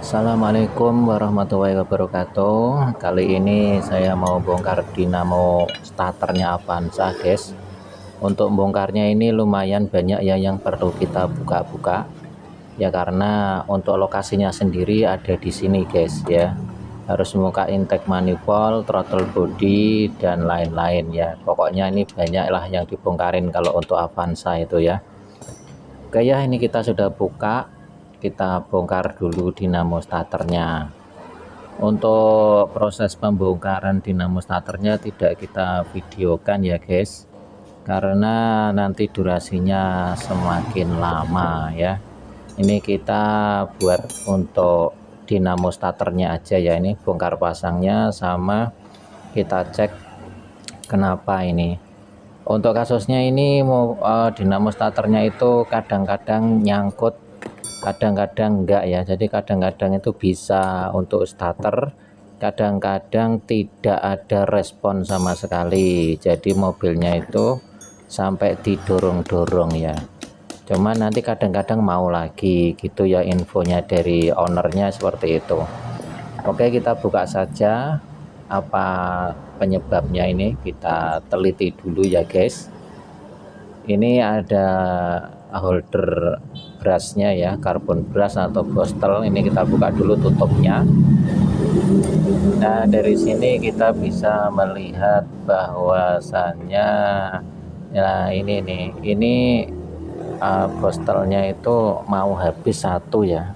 Assalamualaikum warahmatullahi wabarakatuh. Kali ini saya mau bongkar dinamo starternya Avanza, guys. Untuk bongkarnya ini lumayan banyak ya yang perlu kita buka-buka. Ya karena untuk lokasinya sendiri ada di sini, guys ya. Harus buka intake manifold, throttle body dan lain-lain ya. Pokoknya ini banyaklah yang dibongkarin kalau untuk Avanza itu ya. Oke ya, ini kita sudah buka. Kita bongkar dulu dinamo starternya. Untuk proses pembongkaran dinamo starternya tidak kita videokan ya guys, karena nanti durasinya semakin lama ya. Ini kita buat untuk dinamo starternya aja ya, ini bongkar pasangnya sama kita cek kenapa ini. Untuk kasusnya ini dinamo starternya itu kadang-kadang nyangkut, kadang-kadang enggak ya. Jadi kadang-kadang itu bisa untuk starter, kadang-kadang tidak ada respon sama sekali. Jadi mobilnya itu sampai didorong-dorong ya. Cuman nanti kadang-kadang mau lagi gitu ya, infonya dari ownernya seperti itu. Oke, kita buka saja apa penyebabnya, ini kita teliti dulu ya guys. Ini ada holder brushnya ya, karbon brush atau bostel. Ini kita buka dulu tutupnya. Nah, dari sini kita bisa melihat bahwasannya ya ini nih, ini bostelnya itu mau habis satu ya.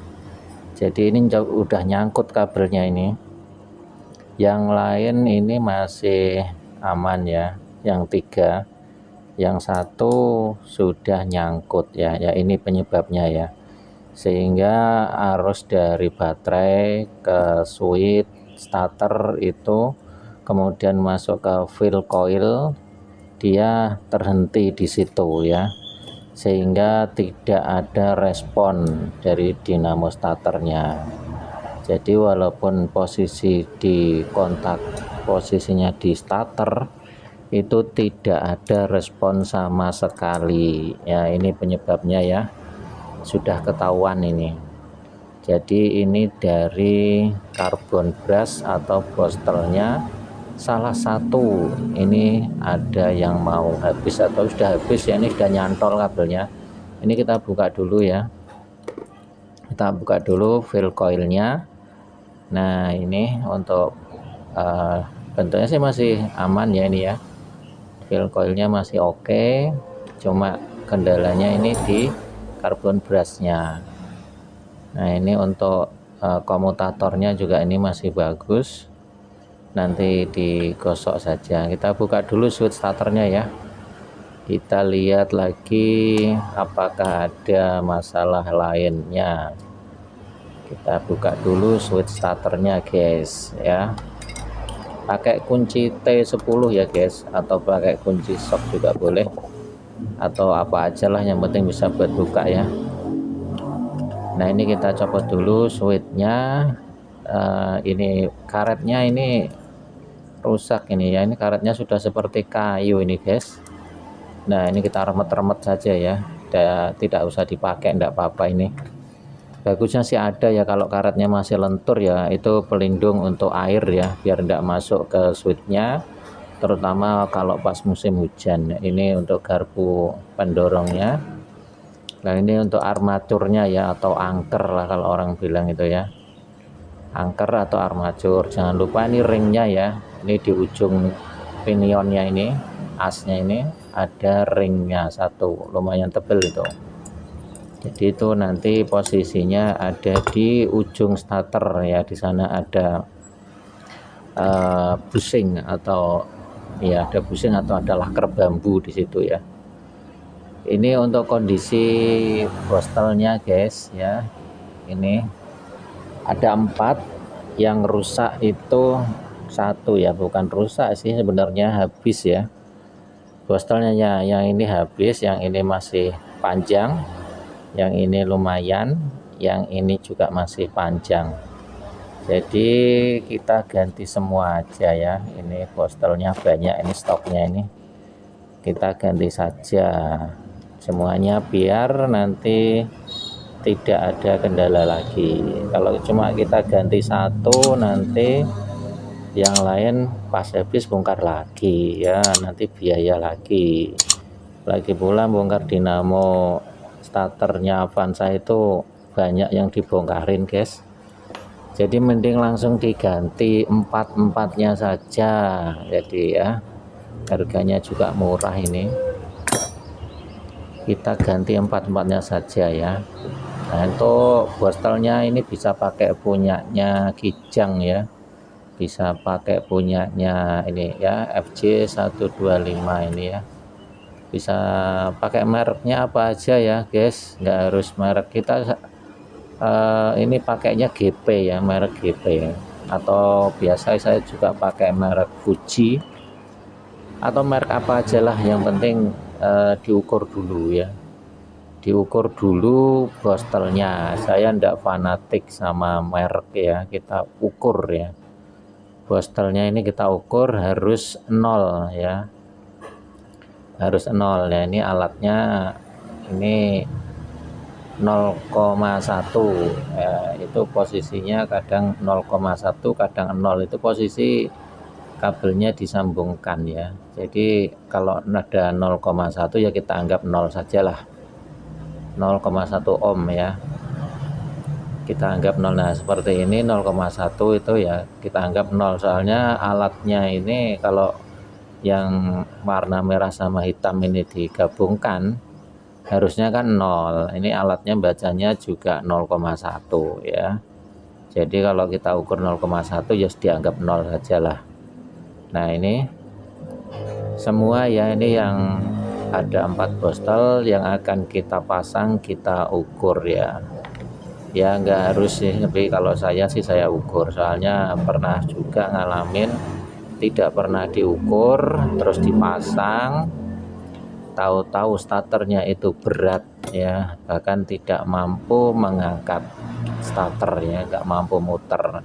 Jadi ini udah nyangkut kabelnya ini. Yang lain ini masih aman ya, yang tiga. Yang satu sudah nyangkut ya, ini penyebabnya ya. Sehingga arus dari baterai ke switch starter itu kemudian masuk ke fill coil, dia terhenti di situ ya, sehingga tidak ada respon dari dinamo starternya. Jadi walaupun posisi di kontak, posisinya di starter itu tidak ada respon sama sekali ya. Ini penyebabnya ya, sudah ketahuan ini. Jadi ini dari karbon brush atau bostelnya salah satu ini ada yang mau habis atau sudah habis ya. Ini sudah nyantol kabelnya. Ini kita buka dulu ya, kita buka dulu fill coilnya. Nah, ini untuk bentuknya sih masih aman ya, ini ya, fill coilnya masih oke. Cuma kendalanya ini di karbon brushnya. Nah, ini untuk komutatornya juga ini masih bagus, nanti digosok saja. Kita buka dulu switch starternya ya, kita lihat lagi apakah ada masalah lainnya. Kita buka dulu switch starternya guys ya, pakai kunci T10 ya guys, atau pakai kunci shock juga boleh, atau apa aja lah, yang penting bisa buat buka ya. Nah, ini kita copot dulu switchnya. Ini karetnya ini rusak ini ya, ini karetnya sudah seperti kayu ini guys. Nah, ini kita remet-remet saja ya, tidak usah dipakai, enggak apa-apa. Ini bagusnya sih ada ya, kalau karetnya masih lentur ya, itu pelindung untuk air ya, biar enggak masuk ke switchnya, terutama kalau pas musim hujan. Ini untuk garpu pendorongnya. Nah, ini untuk armaturnya ya, atau angker lah kalau orang bilang itu ya, angker atau armatur. Jangan lupa ini ringnya ya, ini di ujung pinionnya ini, asnya ini ada ringnya satu, lumayan tebel itu. Jadi itu nanti posisinya ada di ujung starter ya, di sana ada busing atau ya, ada busing atau ada laker bambu di situ ya. Ini untuk kondisi bostelnya guys ya, ini ada 4, yang rusak itu satu ya, bukan rusak sih sebenarnya, habis ya bostelnya ya. Yang ini habis, yang ini masih panjang, yang ini lumayan, yang ini juga masih panjang. Jadi kita ganti semua aja ya, ini bostelnya banyak, ini stoknya, ini kita ganti saja semuanya biar nanti tidak ada kendala lagi. Kalau cuma kita ganti satu, nanti yang lain pas habis bongkar lagi ya, nanti biaya lagi pula bongkar dinamo starternya Avanza itu banyak yang dibongkarin guys, jadi mending langsung diganti empatnya saja. Jadi ya harganya juga murah, ini kita ganti empatnya saja ya. Nah untuk bostelnya ini bisa pakai punyanya Kijang ya, bisa pakai punyanya ini ya, FJ 125 ini ya, bisa pakai mereknya apa aja ya guys, nggak harus merek kita. Ini pakainya GP ya, merek GP ya. Atau biasa saya juga pakai merek Fuji atau merek apa aja lah, yang penting diukur dulu ya, diukur dulu bostelnya. Saya ndak fanatik sama merek ya, kita ukur ya, bostelnya ini kita ukur harus 0 ya, harus 0 ya. Ini alatnya ini 0,1 ya, itu posisinya kadang 0,1 kadang 0, itu posisi kabelnya disambungkan ya. Jadi kalau ada 0,1 ya kita anggap 0 sajalah, 0,1 ohm ya, kita anggap 0. Nah seperti ini 0,1 itu ya kita anggap 0, soalnya alatnya ini kalau yang warna merah sama hitam ini digabungkan harusnya kan 0, ini alatnya bacanya juga 0,1 ya. Jadi kalau kita ukur 0,1 ya dianggap 0 sajalah. Nah ini semua ya, ini yang ada 4 bostel yang akan kita pasang, kita ukur ya. Ya nggak harus sih, tapi kalau saya sih saya ukur, soalnya pernah juga ngalamin tidak pernah diukur terus dipasang, tahu-tahu starternya itu berat ya, bahkan tidak mampu mengangkat starter ya, nggak mampu muter.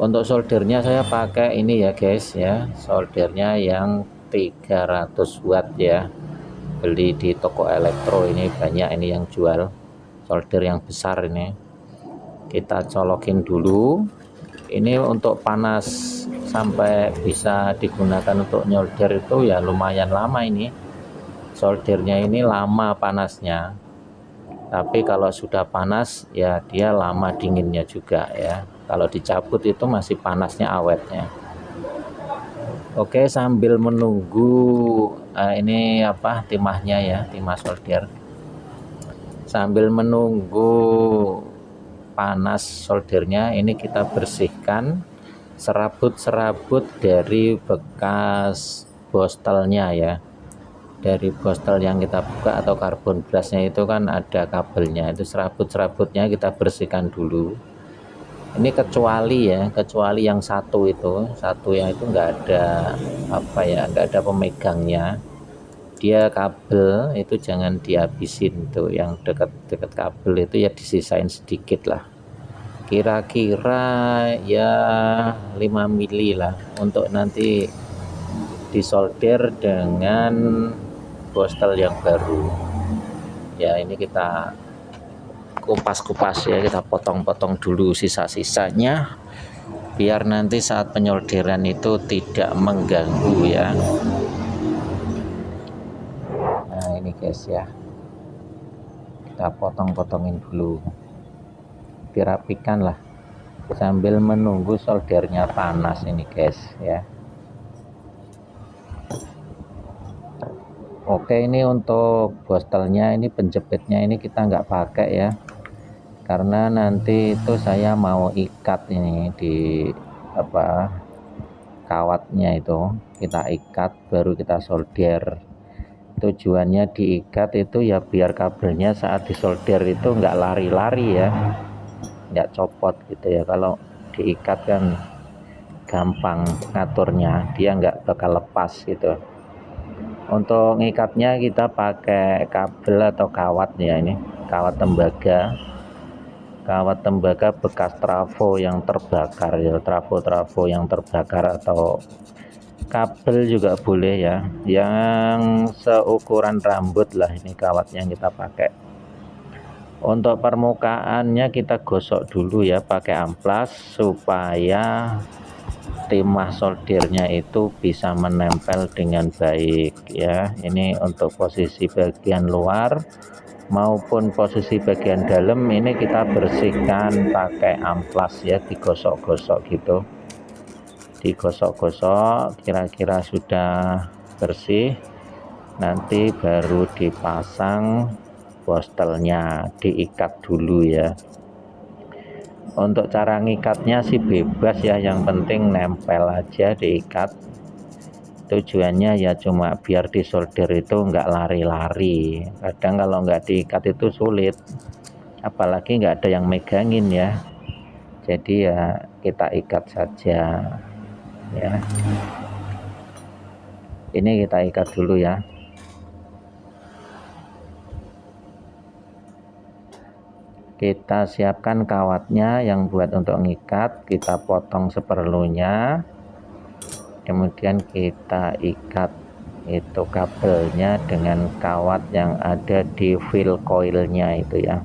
Untuk soldernya saya pakai ini ya guys ya, soldernya yang 300 watt ya, beli di toko elektro, ini banyak ini yang jual solder yang besar. Ini kita colokin dulu, ini untuk panas sampai bisa digunakan untuk nyolder itu ya lumayan lama, ini soldernya ini lama panasnya, tapi kalau sudah panas ya dia lama dinginnya juga ya, kalau dicabut itu masih panasnya awetnya. Oke, sambil menunggu ini apa timahnya ya, timah solder, sambil menunggu panas soldernya ini kita bersihkan serabut-serabut dari bekas bostelnya ya. Dari bostel yang kita buka atau karbon brasnya itu kan ada kabelnya, itu serabut-serabutnya kita bersihkan dulu. Ini kecuali ya, kecuali yang satu yang itu nggak ada apa ya, nggak ada pemegangnya, dia kabel itu jangan dihabisin tuh, yang dekat-dekat kabel itu ya disisain sedikit lah, kira-kira ya 5 mili lah, untuk nanti disolder dengan bostel yang baru ya. Ini kita kupas-kupas ya, kita potong-potong dulu sisa-sisanya biar nanti saat penyolderan itu tidak mengganggu ya. Nah ini guys ya, kita potong-potongin dulu, dirapikan lah sambil menunggu soldernya panas ini guys ya. Oke, ini untuk bostelnya, ini penjepitnya ini kita nggak pakai ya, karena nanti itu saya mau ikat ini di apa kawatnya, itu kita ikat baru kita solder. Tujuannya diikat itu ya biar kabelnya saat disolder itu nggak lari-lari ya, nggak copot gitu ya. Kalau diikat kan gampang ngaturnya, dia nggak bakal lepas gitu. Untuk ngikatnya kita pakai kabel atau kawat ya, ini kawat tembaga bekas trafo yang terbakar ya, trafo yang terbakar, atau kabel juga boleh ya, yang seukuran rambut lah. Ini kawat yang kita pakai Untuk permukaannya kita gosok dulu ya pakai amplas supaya timah soldernya itu bisa menempel dengan baik ya. Ini untuk posisi bagian luar maupun posisi bagian dalam ini kita bersihkan pakai amplas ya, digosok-gosok gitu, digosok-gosok kira-kira sudah bersih, nanti baru dipasang bostelnya, diikat dulu ya. Untuk cara ngikatnya sih bebas ya, yang penting nempel aja, diikat. Tujuannya ya cuma biar disolder itu enggak lari-lari. Kadang kalau enggak diikat itu sulit, apalagi enggak ada yang megangin ya. Jadi ya kita ikat saja ya. Ini kita ikat dulu ya. Kita siapkan kawatnya yang buat untuk ngikat, kita potong seperlunya, kemudian kita ikat itu kabelnya dengan kawat yang ada di fill coilnya itu ya,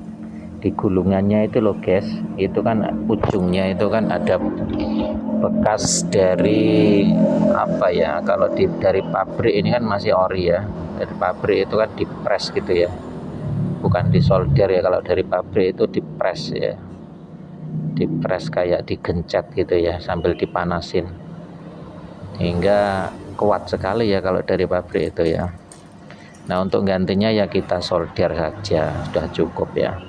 di gulungannya itu loh guys. Itu kan ujungnya itu kan ada bekas dari apa ya, kalau dari pabrik ini kan masih ori ya, dari pabrik itu kan dipres gitu ya, bukan disolder ya. Kalau dari pabrik itu dipres ya, dipres kayak digencet gitu ya sambil dipanasin, hingga kuat sekali ya kalau dari pabrik itu ya. Nah untuk gantinya ya kita solder saja, sudah cukup ya.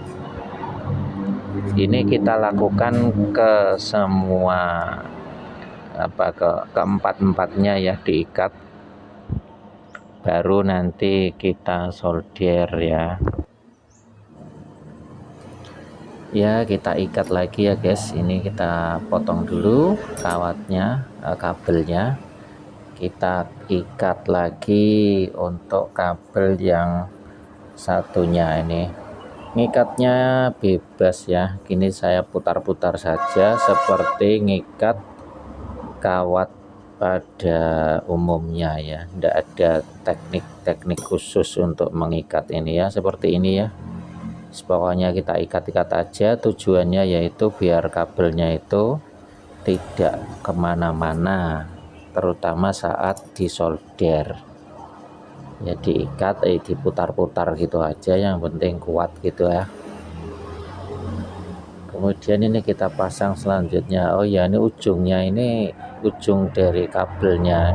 Ini kita lakukan ke semua keempat-empatnya ya, diikat, baru nanti kita solder ya. Ya kita ikat lagi ya guys. Ini kita potong dulu kawatnya, kabelnya, kita ikat lagi untuk kabel yang satunya. Ini ngikatnya bebas ya, kini saya putar-putar saja seperti ngikat kawat pada umumnya ya, tidak ada teknik-teknik khusus untuk mengikat ini ya, seperti ini ya. Pokoknya kita ikat-ikat aja, tujuannya yaitu biar kabelnya itu tidak kemana-mana, terutama saat disolder ya. Diikat diputar-putar gitu aja, yang penting kuat gitu ya. Kemudian ini kita pasang selanjutnya. Oh ya, ini ujungnya, ini ujung dari kabelnya,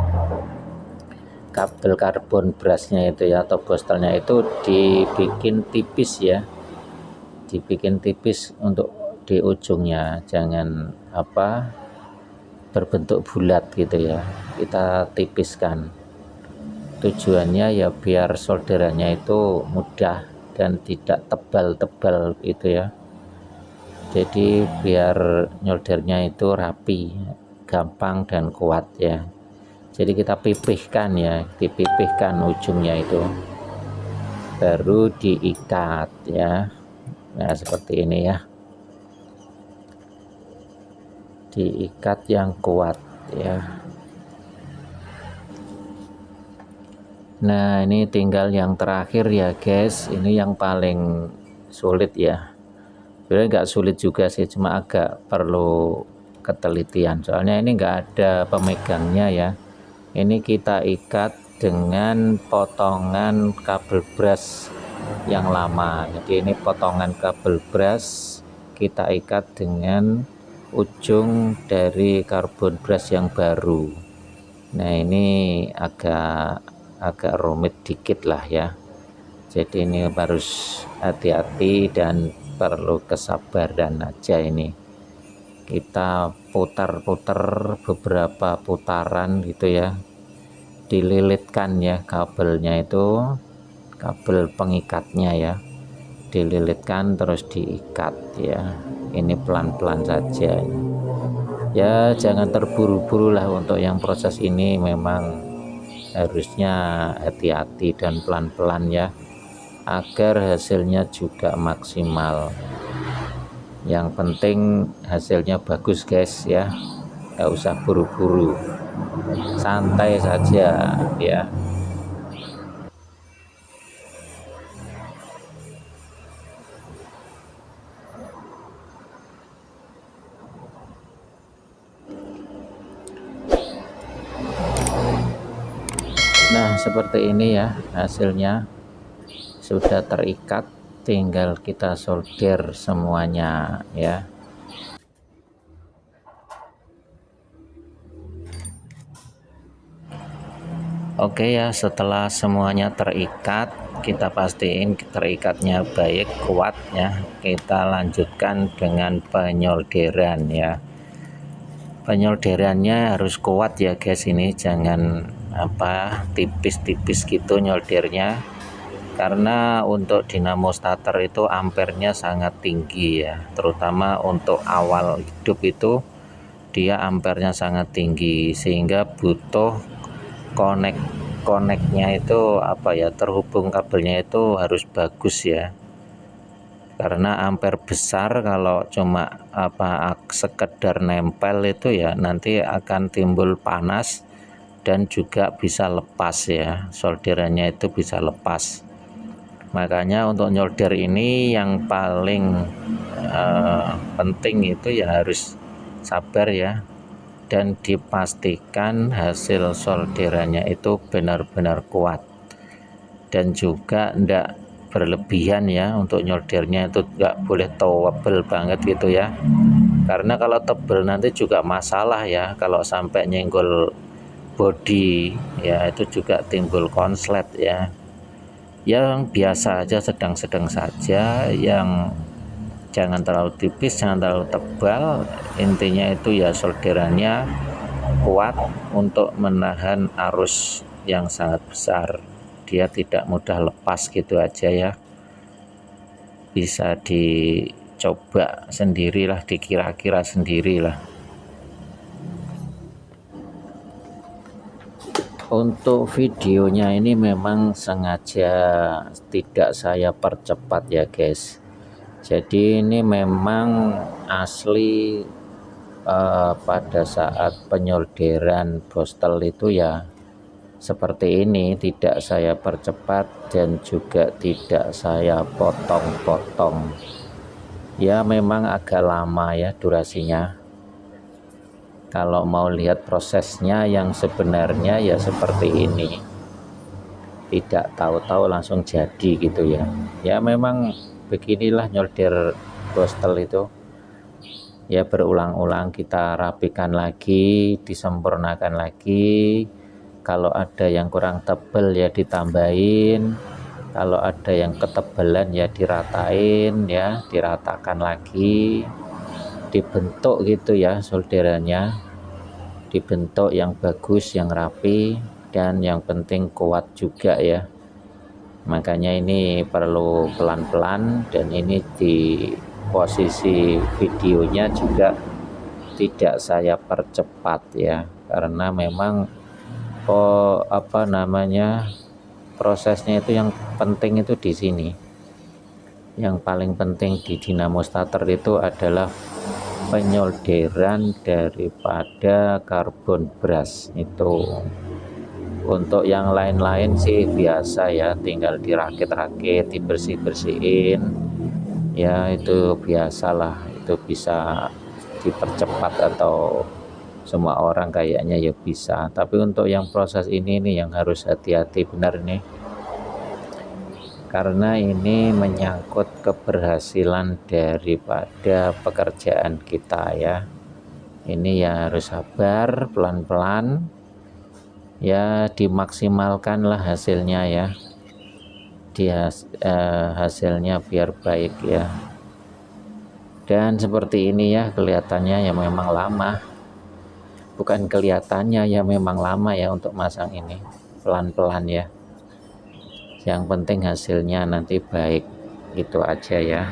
kabel karbon brasnya itu ya, atau bostelnya itu dibikin tipis ya, dibikin tipis untuk di ujungnya, jangan berbentuk bulat gitu ya, kita tipiskan. Tujuannya ya biar solderannya itu mudah dan tidak tebal-tebal gitu ya, jadi biar nyoldernya itu rapi, gampang dan kuat ya. Jadi kita pipihkan ya, dipipihkan ujungnya itu, baru diikat ya. Nah seperti ini ya, diikat yang kuat ya. Nah ini tinggal yang terakhir ya guys, ini yang paling sulit ya. Sebenarnya nggak sulit juga sih, cuma agak perlu ketelitian, soalnya ini nggak ada pemegangnya ya. Ini kita ikat dengan potongan kabel bras yang lama, jadi ini potongan kabel bras kita ikat dengan ujung dari karbon bras yang baru. Nah ini agak rumit dikit lah ya, jadi ini harus hati-hati dan perlu kesabaran aja. Ini kita putar-putar beberapa putaran gitu ya, dililitkan ya kabelnya itu, kabel pengikatnya ya, dililitkan terus diikat ya. Ini pelan-pelan saja ya, jangan terburu-buru lah untuk yang proses ini, memang harusnya hati-hati dan pelan-pelan ya, agar hasilnya juga maksimal. Yang penting hasilnya bagus guys ya, nggak usah buru-buru, santai saja ya. sudah seperti ini ya hasilnya, sudah terikat, tinggal kita solder semuanya ya. Oke ya, setelah semuanya terikat, kita pastiin terikatnya baik, kuat ya. Kita lanjutkan dengan penyolderan ya. Penyolderannya harus kuat ya guys, ini jangan tipis-tipis gitu nyoldernya. Karena untuk dinamo starter itu ampernya sangat tinggi ya, terutama untuk awal hidup itu dia ampernya sangat tinggi, sehingga butuh koneknya itu terhubung kabelnya itu harus bagus ya, karena ampere besar kalau cuma sekedar nempel itu ya nanti akan timbul panas dan juga bisa lepas ya, solderannya itu bisa lepas. Makanya untuk nyolder ini yang paling penting itu ya harus sabar ya, dan dipastikan hasil solderannya itu benar-benar kuat dan juga enggak berlebihan ya. Untuk nyoldernya itu enggak boleh tebel banget gitu ya, karena kalau tebel nanti juga masalah ya, kalau sampai nyenggol bodi ya itu juga timbul konslet ya. Yang biasa aja, sedang-sedang saja, yang jangan terlalu tipis, jangan terlalu tebal. Intinya itu ya solderannya kuat untuk menahan arus yang sangat besar, dia tidak mudah lepas gitu aja ya. Bisa dicoba sendirilah, dikira-kira sendirilah. Untuk videonya ini memang sengaja tidak saya percepat ya guys, jadi ini memang asli pada saat penyolderan bostel itu ya seperti ini, tidak saya percepat dan juga tidak saya potong-potong ya. Memang agak lama ya durasinya. Kalau mau lihat prosesnya yang sebenarnya ya seperti ini, tidak tahu-tahu langsung jadi gitu ya. Ya memang beginilah nyolder bostel itu ya, berulang-ulang kita rapikan lagi, disempurnakan lagi. Kalau ada yang kurang tebal ya ditambahin, kalau ada yang ketebalan ya diratain ya, diratakan lagi, dibentuk gitu ya solderannya, dibentuk yang bagus, yang rapi, dan yang penting kuat juga ya. Makanya ini perlu pelan-pelan, dan ini di posisi videonya juga tidak saya percepat ya, karena memang prosesnya itu yang penting itu di sini. Yang paling penting di dinamo starter itu adalah penyolderan daripada karbon brush itu. Untuk yang lain-lain sih biasa ya, tinggal dirakit-rakit, dibersih-bersihin ya, itu biasalah, itu bisa dipercepat atau semua orang kayaknya ya bisa. Tapi untuk yang proses ini nih yang harus hati-hati benar nih, karena ini menyangkut keberhasilan daripada pekerjaan kita ya. Ini ya harus sabar, pelan-pelan ya, dimaksimalkanlah hasilnya ya, hasilnya biar baik ya. Dan seperti ini ya kelihatannya ya, memang lama, bukan kelihatannya ya, memang lama ya untuk masang ini. Pelan-pelan ya, yang penting hasilnya nanti baik, gitu aja ya.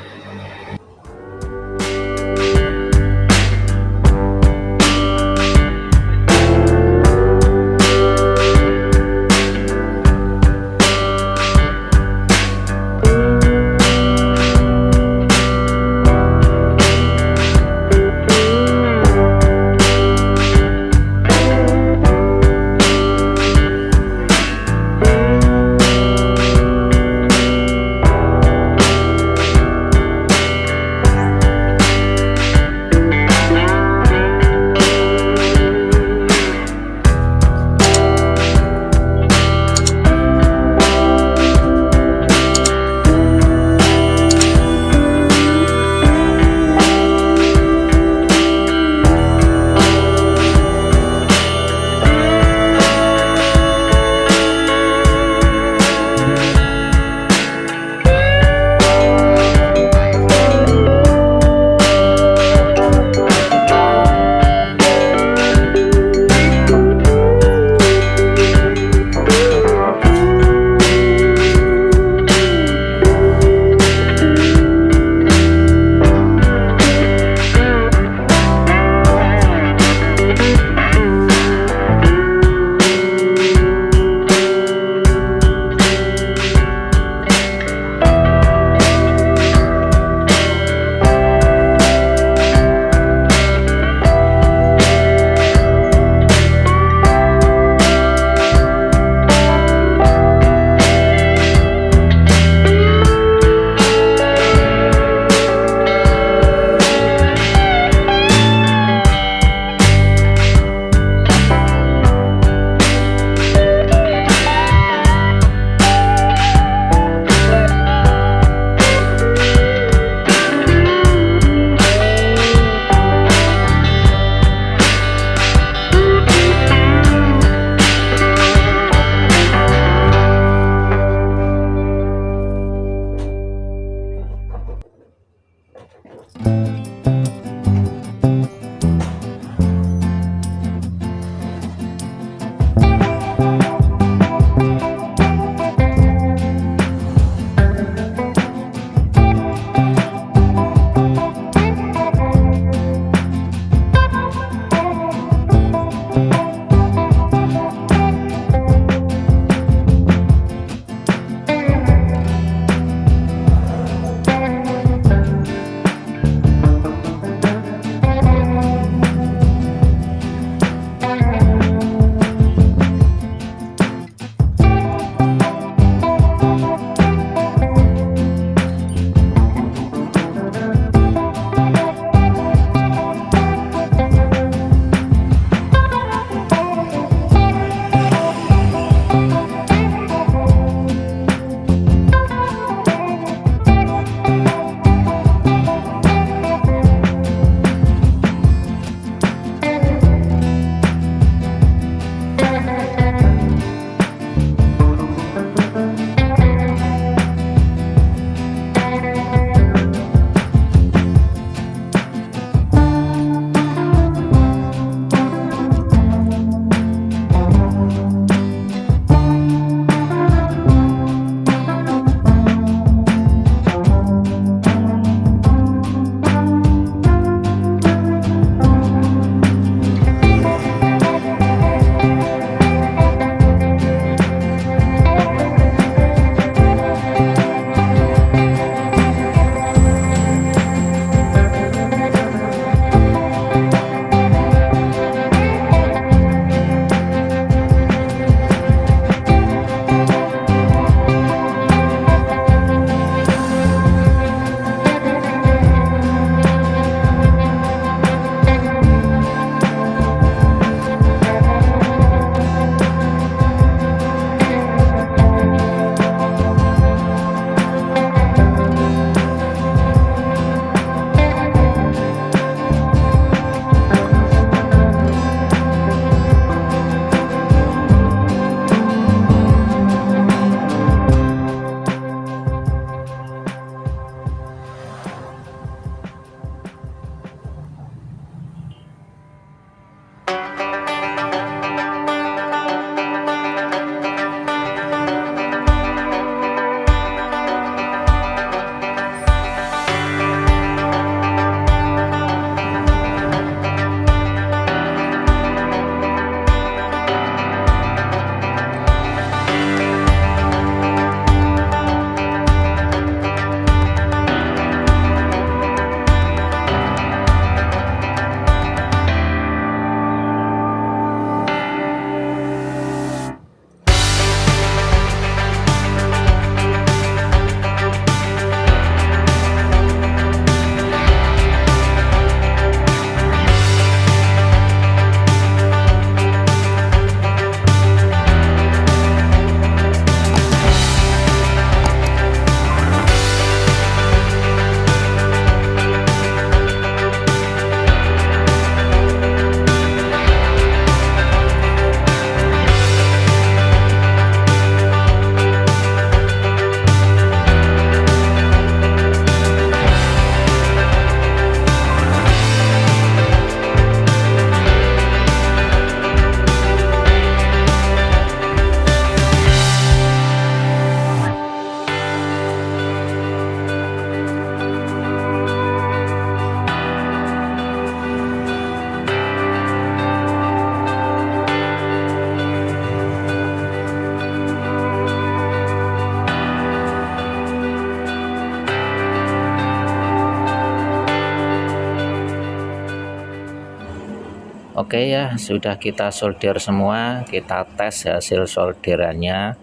Oke ya, sudah kita solder semua, kita tes hasil solderannya,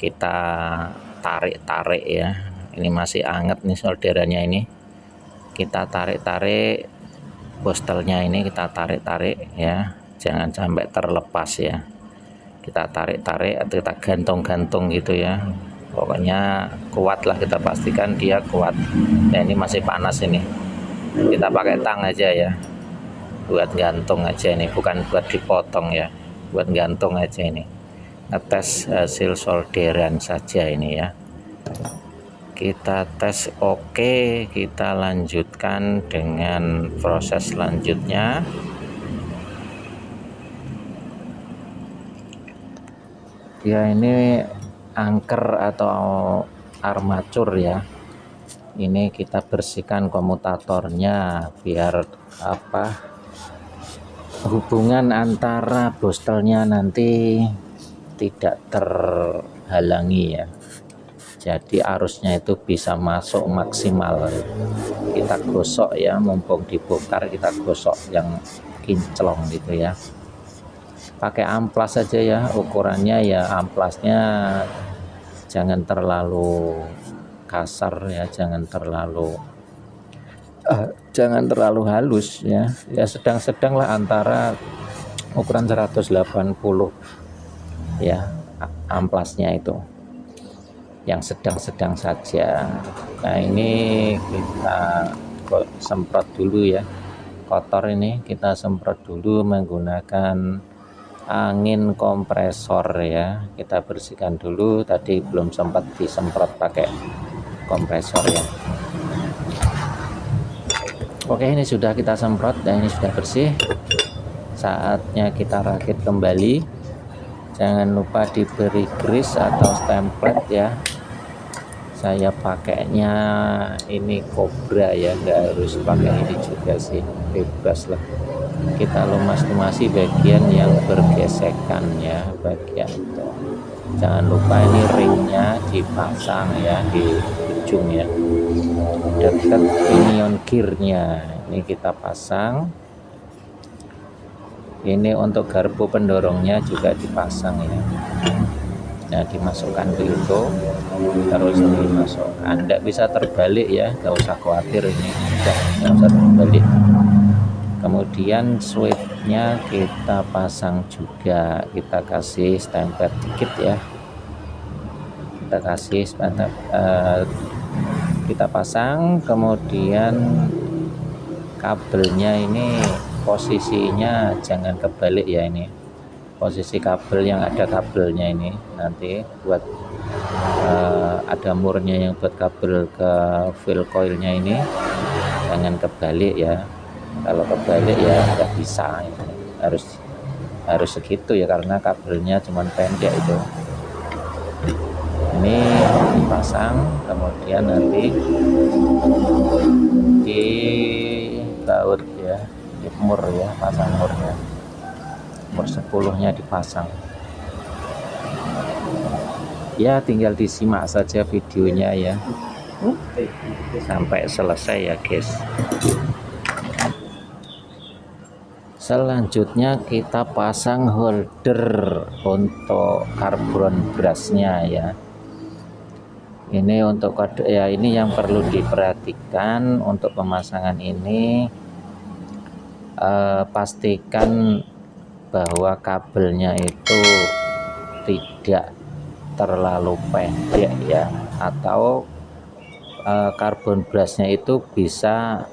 kita tarik-tarik ya. Ini masih anget nih solderannya ini. Kita tarik-tarik bostelnya ini, kita tarik-tarik ya. Jangan sampai terlepas ya. Kita tarik-tarik atau kita gantung-gantung gitu ya. Pokoknya kuat lah, kita pastikan dia kuat. Nah, ini masih panas ini. Kita pakai tang aja ya. Buat gantung aja ini, bukan buat dipotong ya, buat gantung aja ini, ngetes hasil solderan saja ini ya. Kita tes oke, kita lanjutkan dengan proses selanjutnya. Ya, ini angker atau armatur ya, ini kita bersihkan komutatornya biar apa, hubungan antara bostelnya nanti tidak terhalangi ya, jadi arusnya itu bisa masuk maksimal. Kita gosok ya, mumpung dibongkar kita gosok yang kinclong gitu ya, pakai amplas saja ya, ukurannya ya amplasnya jangan terlalu kasar ya, jangan terlalu halus ya, sedang-sedang lah, antara ukuran 180 ya amplasnya itu, yang sedang-sedang saja. Nah, ini kita semprot dulu ya, kotor ini kita semprot dulu menggunakan angin kompresor ya, kita bersihkan dulu, tadi belum sempat disemprot pakai kompresor ya. Oke, ini sudah kita semprot dan ini sudah bersih. Saatnya kita rakit kembali. Jangan lupa diberi grease atau stemplet ya. Saya pakainya ini Cobra ya, nggak harus pakai ini juga sih, bebas lah. Kita lumas-lumasi bagian yang bergesekan ya, bagian itu. Jangan lupa ini ringnya dipasang ya di ujung ya, dekat pinion gearnya ini kita pasang. Ini untuk garpu pendorongnya juga dipasang ya. Nah, dimasukkan dulu, terus dimasukkan, tidak bisa terbalik ya, nggak usah khawatir, ini nggak usah terbalik. Kemudian switchnya kita pasang juga, kita kasih stempel dikit ya, kita kasih stempel, kita pasang. Kemudian kabelnya ini posisinya jangan kebalik ya, ini posisi kabel yang ada kabelnya ini nanti buat ada murnya yang buat kabel ke fill coilnya ini jangan kebalik ya. Kalau kebalik ya nggak bisa, harus segitu ya, karena kabelnya cuman pendek itu. Ini dipasang, kemudian nanti di baut ya, di mur ya, pasang murnya, mur 10-nya dipasang ya. Tinggal disimak saja videonya ya sampai selesai ya guys. Selanjutnya kita pasang holder untuk karbon brushnya ya. Ini untuk kode ya, ini yang perlu diperhatikan untuk pemasangan ini. Pastikan bahwa kabelnya itu tidak terlalu pendek ya, atau karbon brushnya itu bisa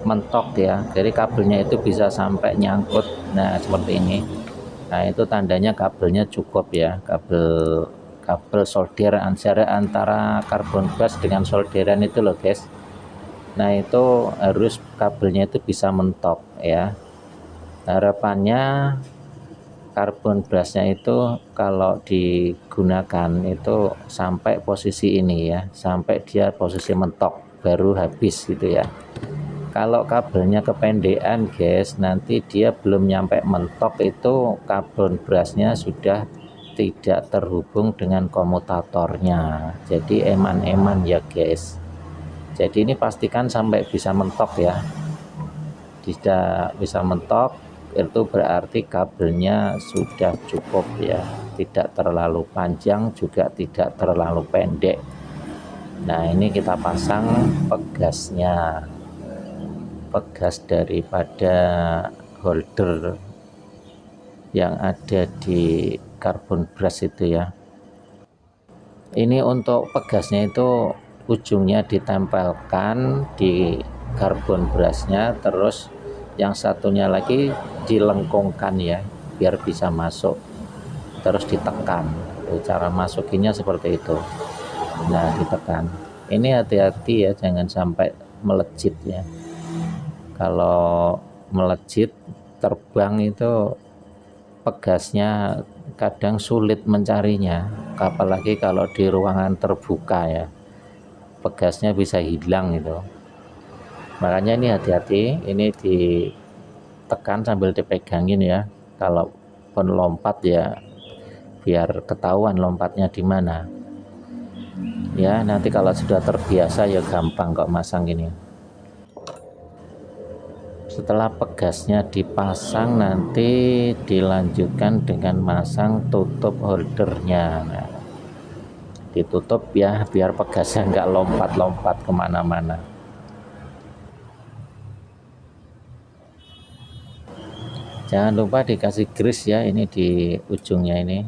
mentok ya, jadi kabelnya itu bisa sampai nyangkut. Nah, seperti ini. Nah, itu tandanya kabelnya cukup ya, kabel solder antara karbon brush dengan solderan itu loh guys. Nah, itu harus kabelnya itu bisa mentok ya. Harapannya karbon brushnya itu kalau digunakan itu sampai posisi ini ya, sampai dia posisi mentok baru habis gitu ya. Kalau kabelnya kependekan guys, nanti dia belum nyampe mentok, itu karbon brushnya sudah tidak terhubung dengan komutatornya, jadi eman-eman ya guys. Jadi ini pastikan sampai bisa mentok ya, tidak bisa mentok. itu berarti kabelnya sudah cukup ya, tidak terlalu panjang juga tidak terlalu pendek. Nah ini kita pasang pegasnya, pegas daripada holder yang ada di karbon brush itu ya. Ini untuk pegasnya itu ujungnya ditempelkan di karbon brushnya, terus yang satunya lagi dilengkungkan ya biar bisa masuk, terus ditekan. Cara masukinnya seperti itu. Nah ditekan. Ini hati-hati ya, jangan sampai melejit ya. Kalau melejit terbang itu pegasnya kadang sulit mencarinya, apalagi kalau di ruangan terbuka ya, pegasnya bisa hilang itu. Makanya ini hati-hati, ini ditekan sambil dipegangin ya. Kalau pun lompat ya biar ketahuan lompatnya di mana ya. Nanti kalau sudah terbiasa ya gampang kok masang ini. Setelah pegasnya dipasang, nanti dilanjutkan dengan masang tutup holdernya. Nah, ditutup ya biar pegasnya nggak lompat-lompat kemana-mana. Jangan lupa dikasih grease ya, ini di ujungnya ini,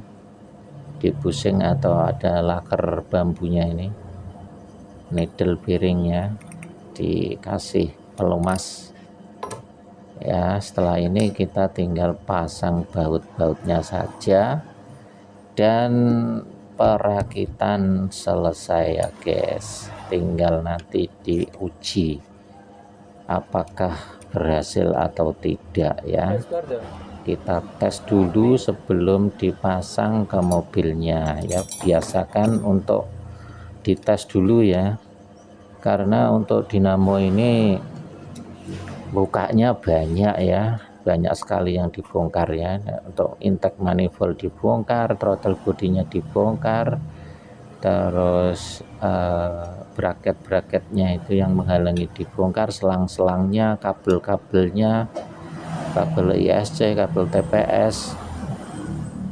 di busing atau ada laker bambunya ini, needle bearingnya dikasih pelumas. Ya, setelah ini kita tinggal pasang baut-bautnya saja dan perakitan selesai ya guys. Tinggal nanti diuji apakah berhasil atau tidak ya. Kita tes dulu sebelum dipasang ke mobilnya ya. Biasakan untuk dites dulu ya, karena untuk dinamo ini bukanya banyak ya, banyak sekali yang dibongkar ya. Untuk intake manifold dibongkar, throttle bodinya dibongkar, terus bracket-bracketnya itu yang menghalangi dibongkar, selang-selangnya, kabel-kabelnya, kabel ISC, kabel TPS,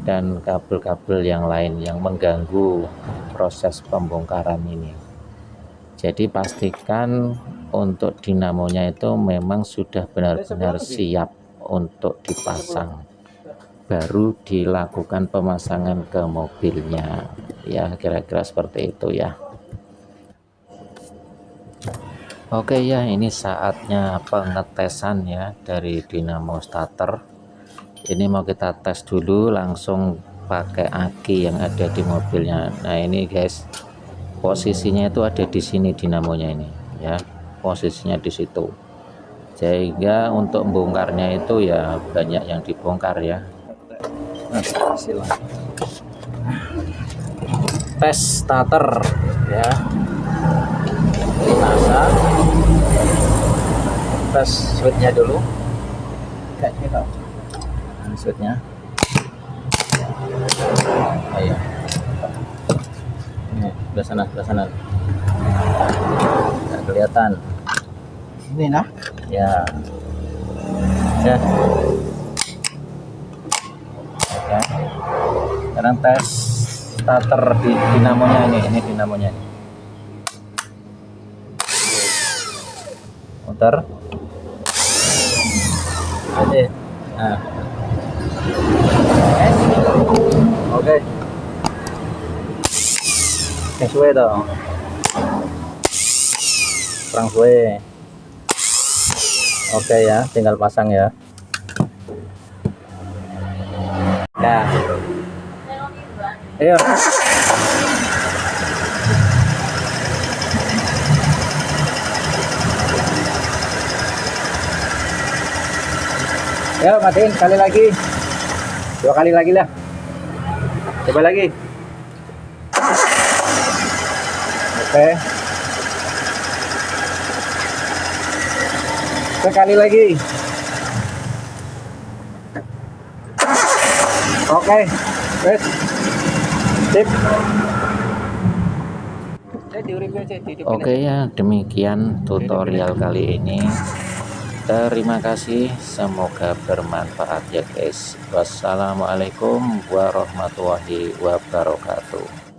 dan kabel-kabel yang lain yang mengganggu proses pembongkaran ini. Jadi pastikan untuk dinamonya itu memang sudah benar-benar siap untuk dipasang, baru dilakukan pemasangan ke mobilnya ya, kira-kira seperti itu ya. Oke ya, ini saatnya pengetesan ya dari dinamo starter. Ini mau kita tes dulu langsung pakai aki yang ada di mobilnya. Nah ini guys, posisinya itu ada di sini dinamonya ini ya, posisinya di situ, sehingga untuk bongkarnya itu ya banyak yang dibongkar ya. Nah, silakan tes starter ya, pasang tes switchnya dulu kayak gitu, switchnya ayo belah sana nggak kelihatan ini nah ya ya. Oke, sekarang tes starter di dinamonya ini dinamonya ini. Muter oke. Nah oke, sesuai dong, kurang sesuai. Oke ya, tinggal pasang ya. Nah ayo ya, matiin sekali lagi, 2 kali lagi lah, coba lagi. Oke, sekali lagi. Oke, wes sip. Oke ya, demikian tutorial kali ini. Terima kasih, semoga bermanfaat ya guys. Wassalamualaikum warahmatullahi wabarakatuh.